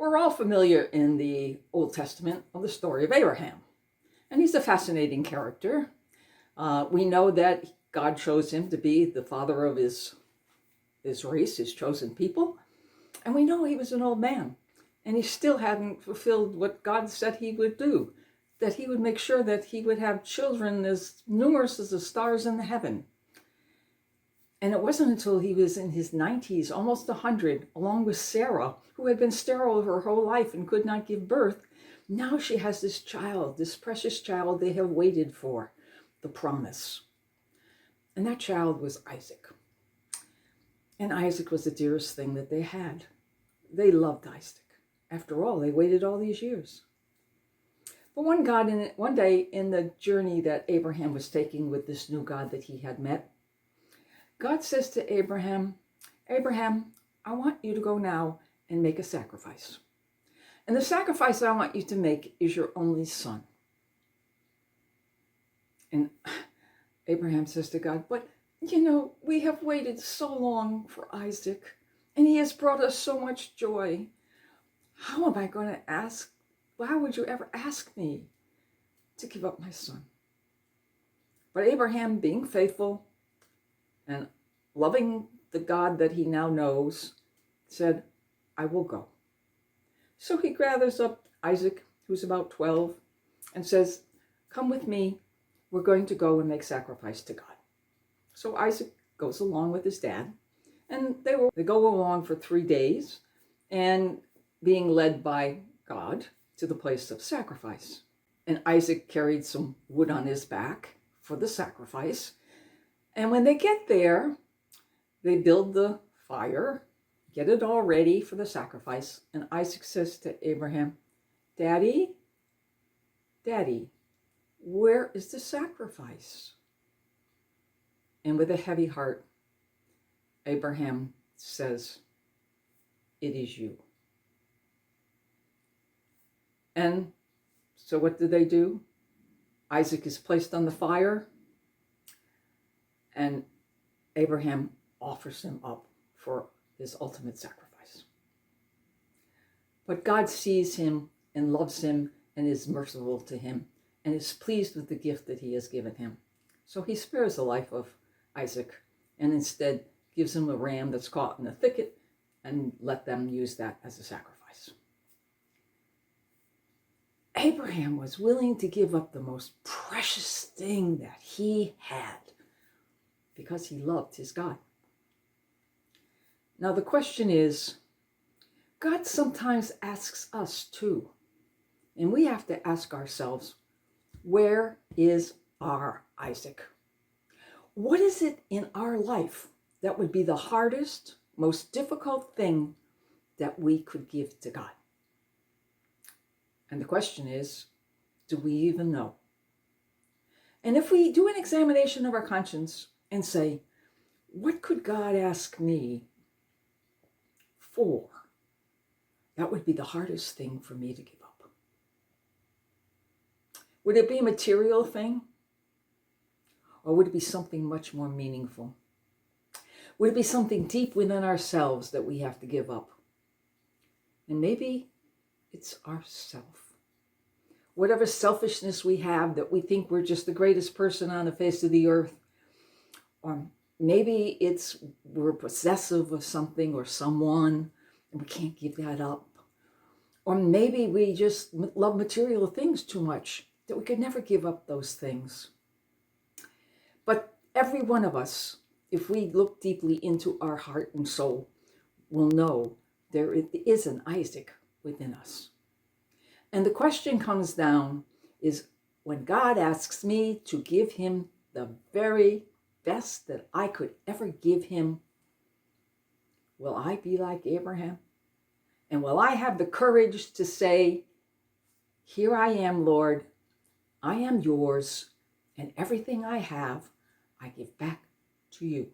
We're all familiar in the Old Testament of the story of Abraham, and he's a fascinating character. We know that God chose him to be the father of his race, his chosen people, and we know he was an old man, and he still hadn't fulfilled what God said he would do, that he would make sure that he would have children as numerous as the stars in the heaven. And it wasn't until he was in his 90s, almost 100, along with Sarah, who had been sterile her whole life and could not give birth. Now she has this child, this precious child they have waited for, the promise. And that child was Isaac. And Isaac was the dearest thing that they had. They loved Isaac. After all, they waited all these years. But one day in the journey that Abraham was taking with this new God that he had met, God says to Abraham, Abraham, I want you to go now and make a sacrifice. And the sacrifice I want you to make is your only son. And Abraham says to God, but we have waited so long for Isaac, and he has brought us so much joy. How am I going to ask? How would you ever ask me to give up my son? But Abraham, being faithful and loving the God that he now knows, said, I will go. So he gathers up Isaac, who's about 12, and says, come with me. We're going to go and make sacrifice to God. So Isaac goes along with his dad, and they go along for 3 days, and being led by God to the place of sacrifice. And Isaac carried some wood on his back for the sacrifice. And when they get there, they build the fire, get it all ready for the sacrifice. And Isaac says to Abraham, Daddy, where is the sacrifice? And with a heavy heart, Abraham says, it is you. And so what do? Isaac is placed on the fire, and Abraham offers him up for his ultimate sacrifice. But God sees him and loves him and is merciful to him and is pleased with the gift that he has given him. So he spares the life of Isaac and instead gives him a ram that's caught in a thicket and let them use that as a sacrifice. Abraham was willing to give up the most precious thing that he had because he loved his God. Now the question is, God sometimes asks us too, and we have to ask ourselves, where is our Isaac? What is it in our life that would be the hardest, most difficult thing that we could give to God? And the question is, do we even know? And if we do an examination of our conscience and say, what could God ask me for? That would be the hardest thing for me to give up. Would it be a material thing? Or would it be something much more meaningful? Would it be something deep within ourselves that we have to give up? And maybe it's ourself. Whatever selfishness we have that we think we're just the greatest person on the face of the earth. Or maybe we're possessive of something or someone and we can't give that up. Or maybe we just love material things too much that we could never give up those things. But every one of us, if we look deeply into our heart and soul, will know there is an Isaac within us. And the question comes down is, when God asks me to give him the very best that I could ever give him, will I be like Abraham? And will I have the courage to say, here I am, Lord, I am yours, and everything I have, I give back to you.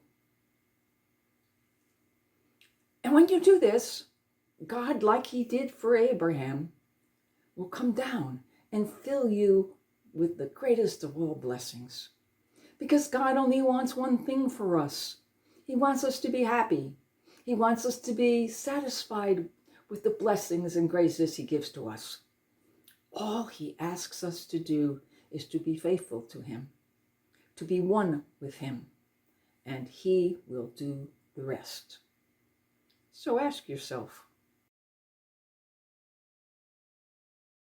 And when you do this, God, like he did for Abraham, will come down and fill you with the greatest of all blessings. Because God only wants one thing for us. He wants us to be happy. He wants us to be satisfied with the blessings and graces he gives to us. All he asks us to do is to be faithful to him, to be one with him, and he will do the rest. So ask yourself,